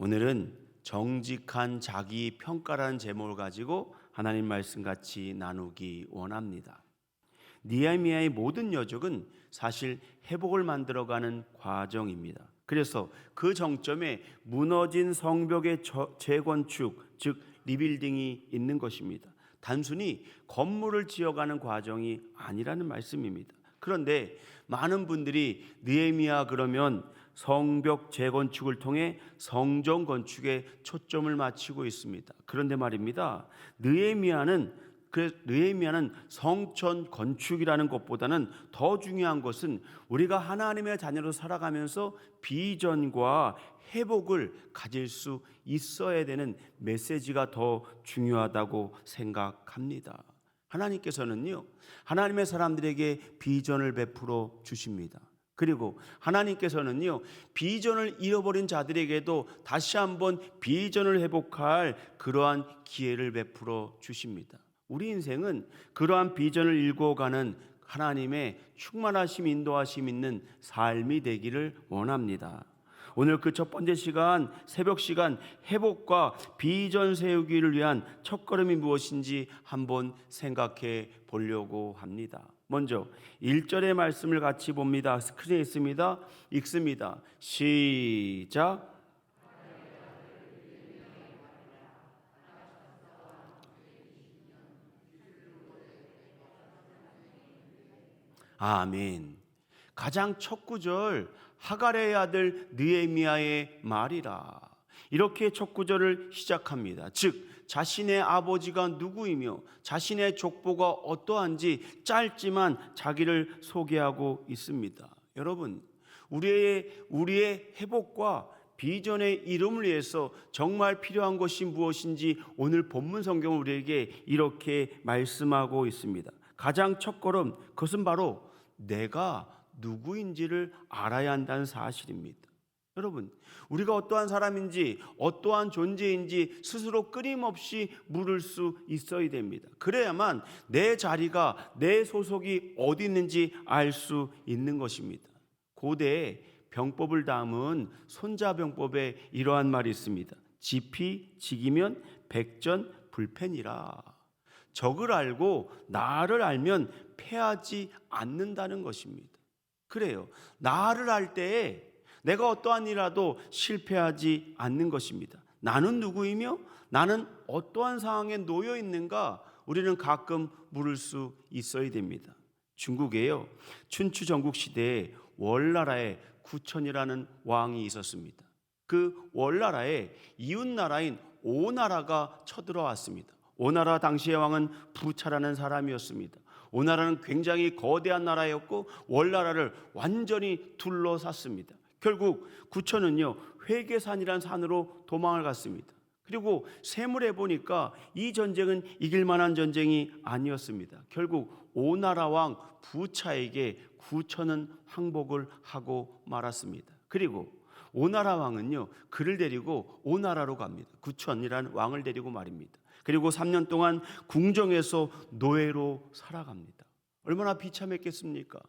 오늘은 정직한 자기 평가라는 제목을 가지고 하나님 말씀 같이 나누기 원합니다. 느헤미야의 모든 여정은 사실 회복을 만들어가는 과정입니다. 그래서 그 정점에 무너진 성벽의 재건축, 즉 리빌딩이 있는 것입니다. 단순히 건물을 지어가는 과정이 아니라는 말씀입니다. 그런데 많은 분들이 느헤미야 그러면 성벽 재건축을 통해 성전 건축에 초점을 맞추고 있습니다. 그런데 말입니다. 느헤미야는 성전 건축이라는 것보다는 더 중요한 것은 우리가 하나님의 자녀로 살아가면서 비전과 회복을 가질 수 있어야 되는 메시지가 더 중요하다고 생각합니다. 하나님께서는요, 하나님의 사람들에게 비전을 베풀어 주십니다. 그리고 하나님께서는요, 비전을 잃어버린 자들에게도 다시 한번 비전을 회복할 그러한 기회를 베풀어 주십니다. 우리 인생은 그러한 비전을 일궈가는 하나님의 충만하심, 인도하심 있는 삶이 되기를 원합니다. 오늘 그 첫 번째 시간, 새벽 시간, 회복과 비전 세우기를 위한 첫걸음이 무엇인지 한번 생각해 보려고 합니다. 먼저 1절의 말씀을 같이 봅니다. 스크린에 있습니다. 읽습니다. 시작. 아멘. 가장 첫 구절, 하갈의 아들 느헤미야의 말이라. 이렇게 첫 구절을 시작합니다. 즉 자신의 아버지가 누구이며 자신의 족보가 어떠한지 짧지만 자기를 소개하고 있습니다. 여러분, 우리의 회복과 비전의 이름을 위해서 정말 필요한 것이 무엇인지 오늘 본문 성경은 우리에게 이렇게 말씀하고 있습니다. 가장 첫 걸음, 그것은 바로 내가 누구인지를 알아야 한다는 사실입니다. 여러분, 우리가 어떠한 사람인지 어떠한 존재인지 스스로 끊임없이 물을 수 있어야 됩니다. 그래야만 내 자리가, 내 소속이 어디 있는지 알 수 있는 것입니다. 고대에 병법을 담은 손자병법에 이러한 말이 있습니다. 지피 직이면 백전불패니라. 적을 알고 나를 알면 패하지 않는다는 것입니다. 그래요. 나를 알 때에 내가 어떠한 일이라도 실패하지 않는 것입니다. 나는 누구이며 나는 어떠한 상황에 놓여 있는가 우리는 가끔 물을 수 있어야 됩니다. 중국에요, 춘추 전국 시대에 월나라에 구천이라는 왕이 있었습니다. 그 월나라에 이웃나라인 오나라가 쳐들어왔습니다. 오나라 당시의 왕은 부차라는 사람이었습니다. 오나라는 굉장히 거대한 나라였고 월나라를 완전히 둘러쌌습니다. 결국 구천은요, 회계산이라는 산으로 도망을 갔습니다. 그리고 세물해 보니까 이 전쟁은 이길 만한 전쟁이 아니었습니다. 결국 오나라 왕 부차에게 구천은 항복을 하고 말았습니다. 그리고 오나라 왕은요, 그를 데리고 오나라로 갑니다. 구천이라는 왕을 데리고 말입니다. 그리고 3년 동안 궁정에서 노예로 살아갑니다. 얼마나 비참했겠습니까?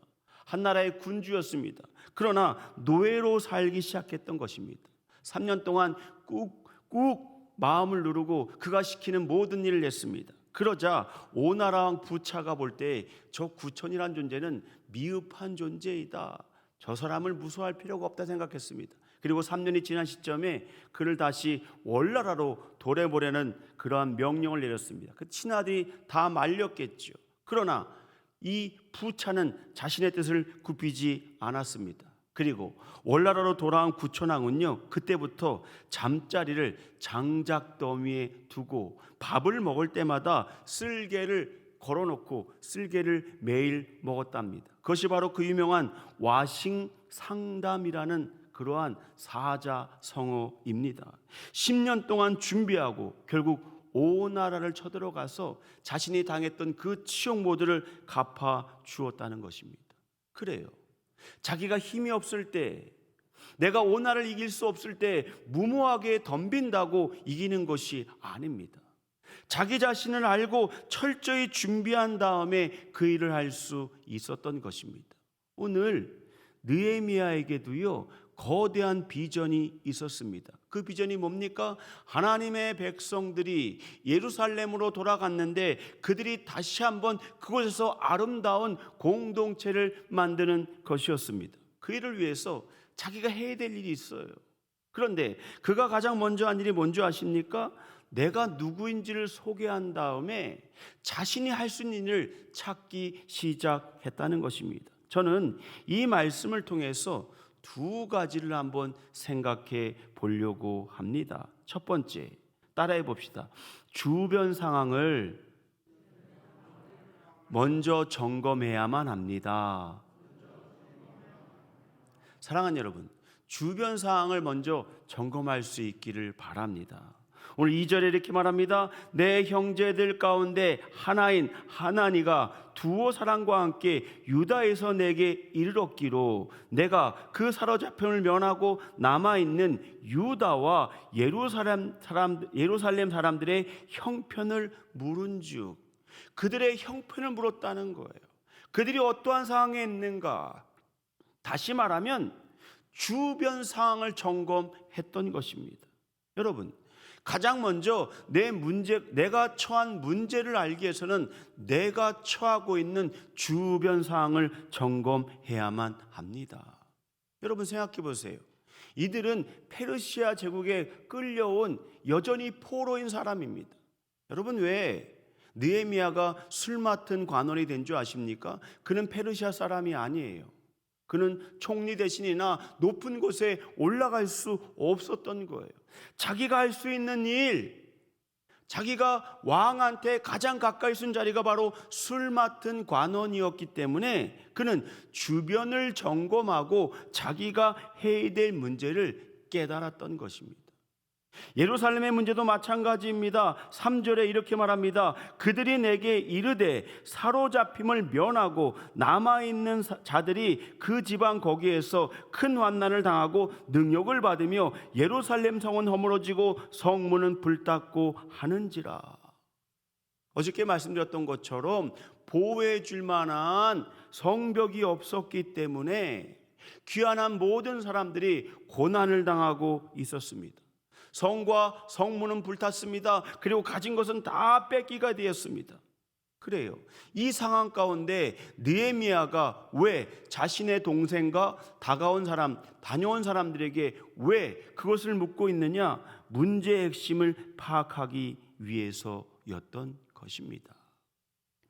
한 나라의 군주였습니다. 그러나 노예로 살기 시작했던 것입니다. 3년 동안 꾹꾹 마음을 누르고 그가 시키는 모든 일을 했습니다. 그러자 오나라 왕 부차가 볼 때 저 구천이란 존재는 미흡한 존재이다. 저 사람을 무서워할 필요가 없다 생각했습니다. 그리고 3년이 지난 시점에 그를 다시 월나라로 돌려보내는 그러한 명령을 내렸습니다. 그 친아들이 다 말렸겠죠. 그러나 이 부차는 자신의 뜻을 굽히지 않았습니다. 그리고 월나라로 돌아온 구천왕은요, 그때부터 잠자리를 장작더미에 두고 밥을 먹을 때마다 쓸개를 걸어놓고 쓸개를 매일 먹었답니다. 그것이 바로 그 유명한 와싱상담이라는 그러한 사자성어입니다. 10년 동안 준비하고 결국 오나라를 쳐들어가서 자신이 당했던 그 치욕 모두를 갚아 주었다는 것입니다. 그래요. 자기가 힘이 없을 때, 내가 오나라를 이길 수 없을 때 무모하게 덤빈다고 이기는 것이 아닙니다. 자기 자신을 알고 철저히 준비한 다음에 그 일을 할 수 있었던 것입니다. 오늘 느헤미야에게도요, 거대한 비전이 있었습니다. 그 비전이 뭡니까? 하나님의 백성들이 예루살렘으로 돌아갔는데 그들이 다시 한번 그곳에서 아름다운 공동체를 만드는 것이었습니다. 그 일을 위해서 자기가 해야 될 일이 있어요. 그런데 그가 가장 먼저 한 일이 뭔지 아십니까? 내가 누구인지를 소개한 다음에 자신이 할 수 있는 일을 찾기 시작했다는 것입니다. 저는 이 말씀을 통해서 두 가지를 한번 생각해 보려고 합니다. 첫 번째, 따라해 봅시다. 주변 상황을 먼저 점검해야만 합니다. 사랑하는 여러분, 주변 상황을 먼저 점검할 수 있기를 바랍니다. 오늘 2절에 이렇게 말합니다. 내 형제들 가운데 하나인 하나니가 두어 사람과 함께 유다에서 내게 이르렀기로 내가 그 사로잡힘을 면하고 남아있는 유다와 예루살렘 사람들의 형편을 물은즉, 그들의 형편을 물었다는 거예요. 그들이 어떠한 상황에 있는가, 다시 말하면 주변 상황을 점검했던 것입니다. 여러분, 가장 먼저 내가 처한 문제를 알기 위해서는 내가 처하고 있는 주변 상황을 점검해야만 합니다. 여러분 생각해 보세요. 이들은 페르시아 제국에 끌려온 여전히 포로인 사람입니다. 여러분, 왜 느헤미야가 술 맡은 관원이 된 줄 아십니까? 그는 페르시아 사람이 아니에요. 그는 총리 대신이나 높은 곳에 올라갈 수 없었던 거예요. 자기가 할 수 있는 일, 자기가 왕한테 가장 가까이 쓴 자리가 바로 술 맡은 관원이었기 때문에 그는 주변을 점검하고 자기가 해야 될 문제를 깨달았던 것입니다. 예루살렘의 문제도 마찬가지입니다. 3절에 이렇게 말합니다. 그들이 내게 이르되 사로잡힘을 면하고 남아있는 자들이 그 지방 거기에서 큰 환난을 당하고 능욕을 받으며 예루살렘 성은 허물어지고 성문은 불탔고 하는지라. 어저께 말씀드렸던 것처럼 보호해 줄 만한 성벽이 없었기 때문에 귀환한 모든 사람들이 고난을 당하고 있었습니다. 성과 성문은 불탔습니다. 그리고 가진 것은 다 뺏기가 되었습니다. 그래요. 이 상황 가운데 느헤미야가 왜 자신의 동생과 다녀온 사람들에게 왜 그것을 묻고 있느냐? 문제의 핵심을 파악하기 위해서였던 것입니다.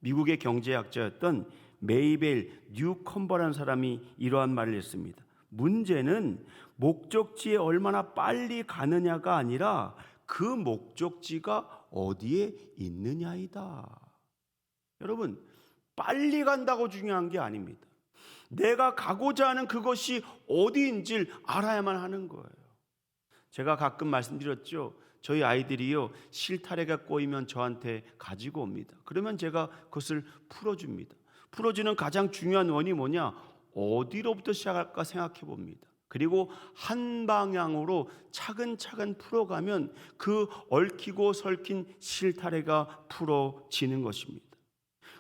미국의 경제학자였던 메이벨 뉴컨버라는 사람이 이러한 말을 했습니다. 문제는 목적지에 얼마나 빨리 가느냐가 아니라 그 목적지가 어디에 있느냐이다. 여러분, 빨리 간다고 중요한 게 아닙니다. 내가 가고자 하는 그것이 어디인지를 알아야만 하는 거예요. 제가 가끔 말씀드렸죠. 저희 아이들이요, 실타래가 꼬이면 저한테 가지고 옵니다. 그러면 제가 그것을 풀어줍니다. 풀어주는 가장 중요한 원인이 뭐냐? 어디로부터 시작할까 생각해 봅니다. 그리고 한 방향으로 차근차근 풀어가면 그 얽히고 설킨 실타래가 풀어지는 것입니다.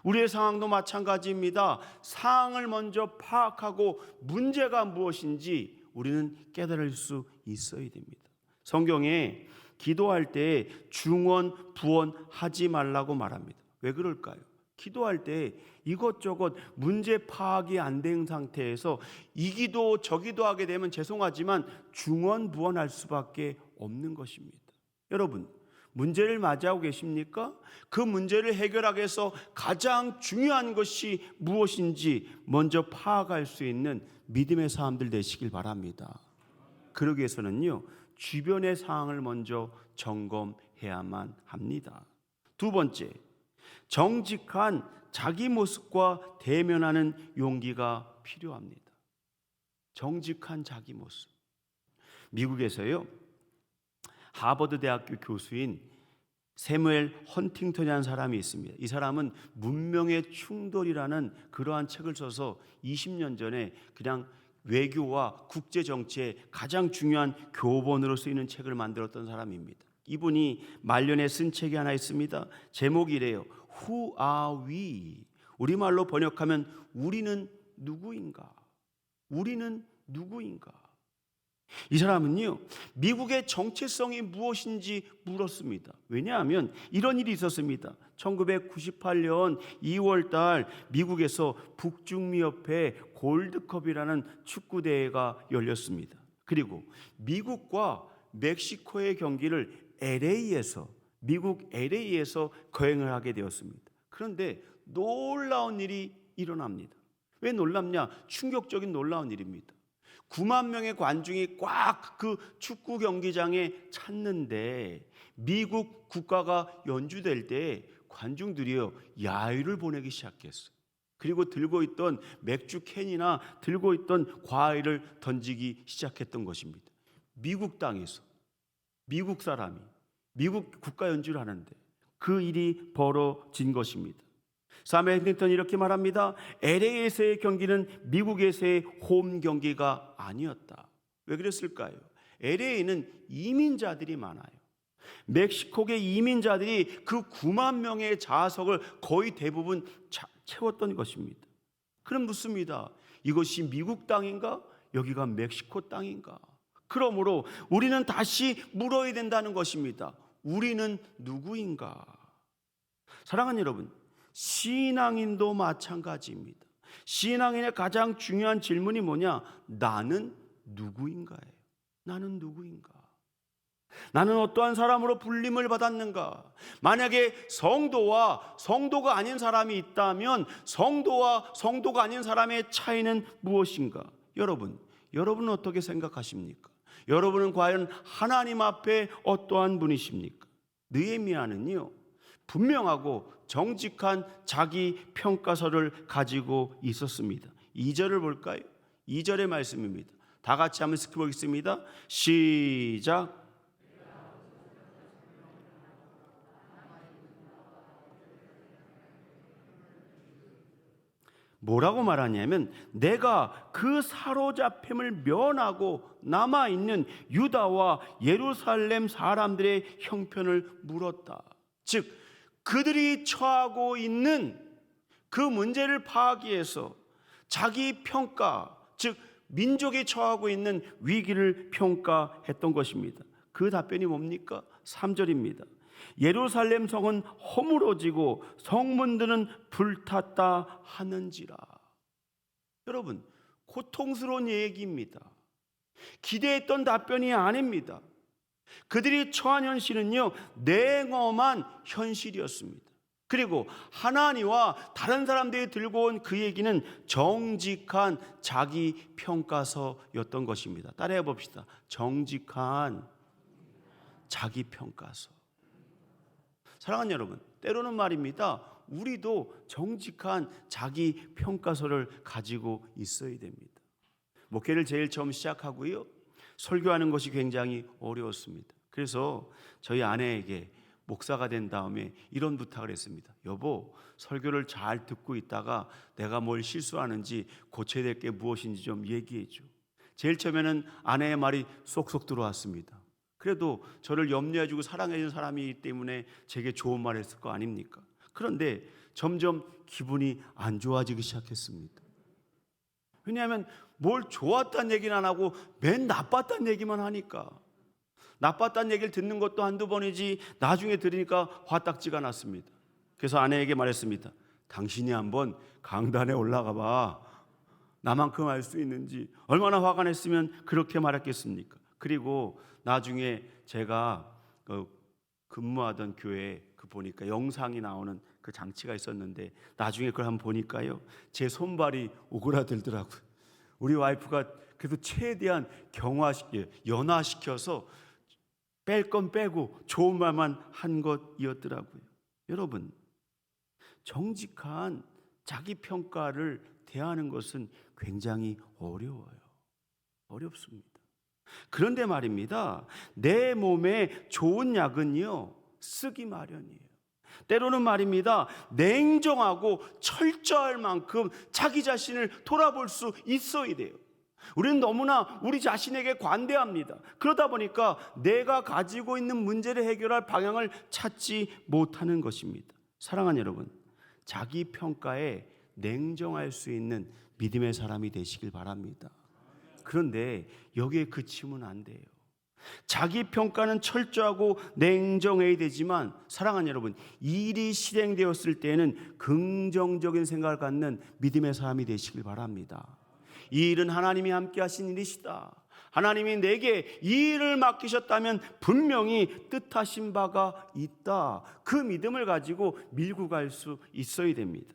우리의 상황도 마찬가지입니다. 상황을 먼저 파악하고 문제가 무엇인지 우리는 깨달을 수 있어야 됩니다. 성경에 기도할 때 중언, 부언하지 말라고 말합니다. 왜 그럴까요? 기도할 때 이것저것 문제 파악이 안 된 상태에서 이 기도 저 기도 하게 되면 죄송하지만 중언부언할 수밖에 없는 것입니다. 여러분, 문제를 맞이하고 계십니까? 그 문제를 해결하기 위해서 가장 중요한 것이 무엇인지 먼저 파악할 수 있는 믿음의 사람들 되시길 바랍니다. 그러기 위해서는요, 주변의 상황을 먼저 점검해야만 합니다. 두 번째, 정직한 자기 모습과 대면하는 용기가 필요합니다. 정직한 자기 모습. 미국에서요, 하버드 대학교 교수인 새무엘 헌팅턴이라는 사람이 있습니다. 이 사람은 문명의 충돌이라는 그러한 책을 써서 20년 전에 그냥 외교와 국제 정치의 가장 중요한 교본으로 쓰이는 책을 만들었던 사람입니다. 이분이 말년에 쓴 책이 하나 있습니다. 제목이 이래요. Who are we? 우리말로 번역하면 우리는 누구인가? 우리는 누구인가? 이 사람은요, 미국의 정체성이 무엇인지 물었습니다. 왜냐하면 이런 일이 있었습니다. 1998년 2월 달 미국에서 북중미협회 골드컵이라는 축구대회가 열렸습니다. 그리고 미국과 멕시코의 경기를 미국 LA에서 거행을 하게 되었습니다. 그런데 놀라운 일이 일어납니다. 왜 놀랍냐? 충격적인 놀라운 일입니다. 9만 명의 관중이 꽉 그 축구 경기장에 찼는데 미국 국가가 연주될 때 관중들이요 야유를 보내기 시작했어요. 그리고 들고 있던 맥주 캔이나 들고 있던 과일을 던지기 시작했던 것입니다. 미국 땅에서 미국 사람이 미국 국가 연주를 하는데 그 일이 벌어진 것입니다. 사무엘 huntington이 이렇게 말합니다. LA에서의 경기는 미국에서의 홈 경기가 아니었다. 왜 그랬을까요? LA에는 이민자들이 많아요. 멕시코계 이민자들이 그 9만 명의 좌석을 거의 대부분 채웠던 것입니다. 그럼 묻습니다. 이것이 미국 땅인가? 여기가 멕시코 땅인가? 그러므로 우리는 다시 물어야 된다는 것입니다. 우리는 누구인가? 사랑하는 여러분, 신앙인도 마찬가지입니다. 신앙인의 가장 중요한 질문이 뭐냐? 나는 누구인가예요. 나는 누구인가? 나는 어떠한 사람으로 불림을 받았는가? 만약에 성도와 성도가 아닌 사람이 있다면 성도와 성도가 아닌 사람의 차이는 무엇인가? 여러분은 어떻게 생각하십니까? 여러분은 과연 하나님 앞에 어떠한 분이십니까? 느헤미야는요, 분명하고 정직한 자기 평가서를 가지고 있었습니다. 2절을 볼까요? 2절의 말씀입니다. 다 같이 한번 읽어보겠습니다. 시작. 뭐라고 말하냐면 내가 그 사로잡힘을 면하고 남아있는 유다와 예루살렘 사람들의 형편을 물었다. 즉 그들이 처하고 있는 그 문제를 파악하기 위해서 자기 평가, 즉 민족이 처하고 있는 위기를 평가했던 것입니다. 그 답변이 뭡니까? 3절입니다. 예루살렘 성은 허물어지고 성문들은 불탔다 하는지라. 여러분, 고통스러운 얘기입니다. 기대했던 답변이 아닙니다. 그들이 처한 현실은요, 냉엄한 현실이었습니다. 그리고 하나님과 다른 사람들이 들고 온 그 얘기는 정직한 자기 평가서였던 것입니다. 따라해 봅시다. 정직한 자기 평가서. 사랑하는 여러분, 때로는 말입니다, 우리도 정직한 자기 평가서를 가지고 있어야 됩니다. 목회를 제일 처음 시작하고요, 설교하는 것이 굉장히 어려웠습니다. 그래서 저희 아내에게 목사가 된 다음에 이런 부탁을 했습니다. 여보, 설교를 잘 듣고 있다가 내가 뭘 실수하는지 고쳐야 될 게 무엇인지 좀 얘기해 줘. 제일 처음에는 아내의 말이 쏙쏙 들어왔습니다. 그래도 저를 염려해주고 사랑해주는 사람이기 때문에 제게 좋은 말 했을 거 아닙니까? 그런데 점점 기분이 안 좋아지기 시작했습니다. 왜냐하면 뭘 좋았다는 얘기는 안 하고 맨 나빴다는 얘기만 하니까. 나빴다는 얘기를 듣는 것도 한두 번이지 나중에 들으니까 화딱지가 났습니다. 그래서 아내에게 말했습니다. 당신이 한번 강단에 올라가 봐. 나만큼 알 수 있는지. 얼마나 화가 냈으면 그렇게 말했겠습니까? 그리고 나중에 제가 근무하던 교회에 보니까 영상이 나오는 그 장치가 있었는데 나중에 그걸 한번 보니까요, 제 손발이 오그라들더라고요. 우리 와이프가 그래도 최대한 연화시켜서 뺄 건 빼고 좋은 말만 한 것이었더라고요. 여러분, 정직한 자기 평가를 대하는 것은 굉장히 어려워요. 어렵습니다. 그런데 말입니다, 내 몸에 좋은 약은요, 쓰기 마련이에요. 때로는 말입니다, 냉정하고 철저할 만큼 자기 자신을 돌아볼 수 있어야 돼요. 우리는 너무나 우리 자신에게 관대합니다. 그러다 보니까 내가 가지고 있는 문제를 해결할 방향을 찾지 못하는 것입니다. 사랑하는 여러분, 자기 평가에 냉정할 수 있는 믿음의 사람이 되시길 바랍니다. 그런데 여기에 그치면 안 돼요. 자기 평가는 철저하고 냉정해야 되지만 사랑하는 여러분, 일이 실행되었을 때에는 긍정적인 생각을 갖는 믿음의 사람이 되시길 바랍니다. 이 일은 하나님이 함께 하신 일이시다. 하나님이 내게 이 일을 맡기셨다면 분명히 뜻하신 바가 있다. 그 믿음을 가지고 밀고 갈 수 있어야 됩니다.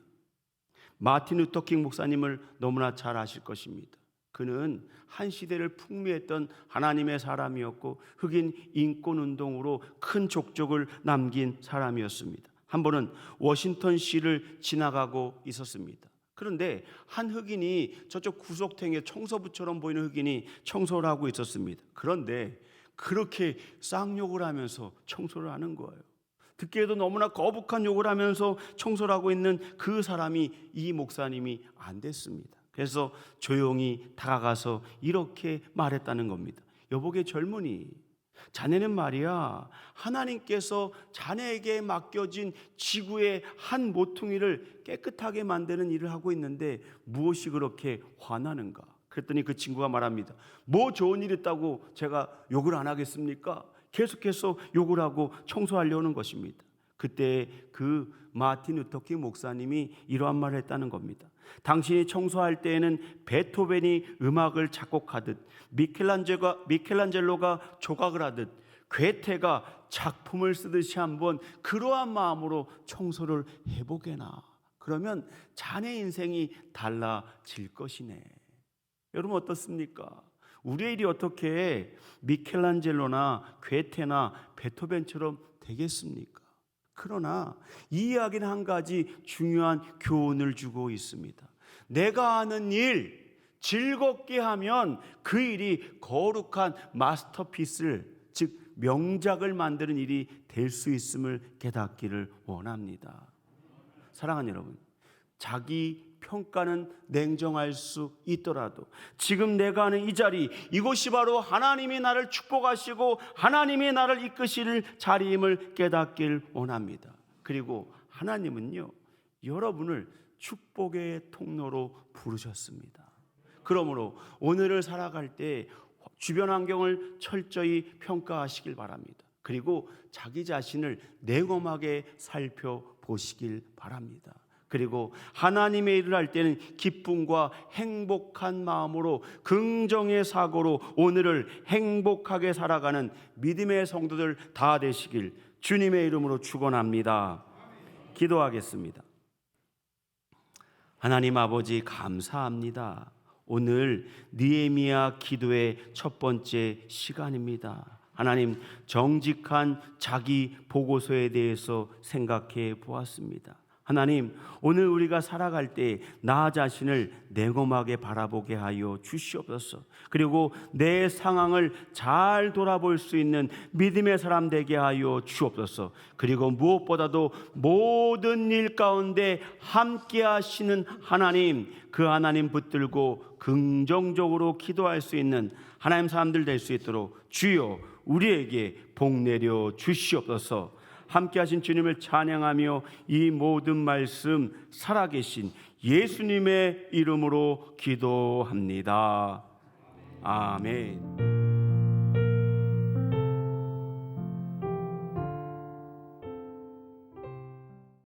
마틴 루터킹 목사님을 너무나 잘 아실 것입니다. 그는 한 시대를 풍미했던 하나님의 사람이었고 흑인 인권운동으로 큰 족적을 남긴 사람이었습니다. 한 번은 워싱턴시를 지나가고 있었습니다. 그런데 한 흑인이 저쪽 구석탱이에 청소부처럼 보이는 흑인이 청소를 하고 있었습니다. 그런데 그렇게 쌍욕을 하면서 청소를 하는 거예요. 듣기에도 너무나 거북한 욕을 하면서 청소를 하고 있는 그 사람이 이 목사님이 안 됐습니다. 그래서 조용히 다가가서 이렇게 말했다는 겁니다. 여보게 젊은이, 자네는 말이야 하나님께서 자네에게 맡겨진 지구의 한 모퉁이를 깨끗하게 만드는 일을 하고 있는데 무엇이 그렇게 화나는가? 그랬더니 그 친구가 말합니다. 뭐 좋은 일 있다고 제가 욕을 안 하겠습니까? 계속해서 욕을 하고 청소하려는 것입니다. 그때 그 마틴 루터킹 목사님이 이러한 말을 했다는 겁니다. 당신이 청소할 때에는 베토벤이 음악을 작곡하듯 미켈란젤로가 조각을 하듯 괴테가 작품을 쓰듯이 한번 그러한 마음으로 청소를 해보게나. 그러면 자네 인생이 달라질 것이네. 여러분 어떻습니까? 우리의 일이 어떻게 미켈란젤로나 괴테나 베토벤처럼 되겠습니까? 그러나 이 이야기는 한 가지 중요한 교훈을 주고 있습니다. 내가 하는 일 즐겁게 하면 그 일이 거룩한 마스터피스를, 즉 명작을 만드는 일이 될 수 있음을 깨닫기를 원합니다. 사랑하는 여러분, 자기 평가는 냉정할 수 있더라도 지금 내가 하는 이 자리, 이곳이 바로 하나님이 나를 축복하시고 하나님이 나를 이끄실 자리임을 깨닫길 원합니다. 그리고 하나님은요, 여러분을 축복의 통로로 부르셨습니다. 그러므로 오늘을 살아갈 때 주변 환경을 철저히 평가하시길 바랍니다. 그리고 자기 자신을 냉엄하게 살펴보시길 바랍니다. 그리고 하나님의 일을 할 때는 기쁨과 행복한 마음으로 긍정의 사고로 오늘을 행복하게 살아가는 믿음의 성도들 다 되시길 주님의 이름으로 축원합니다. 기도하겠습니다. 하나님 아버지 감사합니다. 오늘 느헤미야 기도의 첫 번째 시간입니다. 하나님, 정직한 자기 보고서에 대해서 생각해 보았습니다. 하나님, 오늘 우리가 살아갈 때 나 자신을 냉엄하게 바라보게 하여 주시옵소서. 그리고 내 상황을 잘 돌아볼 수 있는 믿음의 사람 되게 하여 주옵소서. 그리고 무엇보다도 모든 일 가운데 함께 하시는 하나님, 그 하나님 붙들고 긍정적으로 기도할 수 있는 하나님 사람들 될 수 있도록 주여 우리에게 복 내려 주시옵소서. 함께 하신 주님을 찬양하며 이 모든 말씀 살아계신 예수님의 이름으로 기도합니다. 아멘.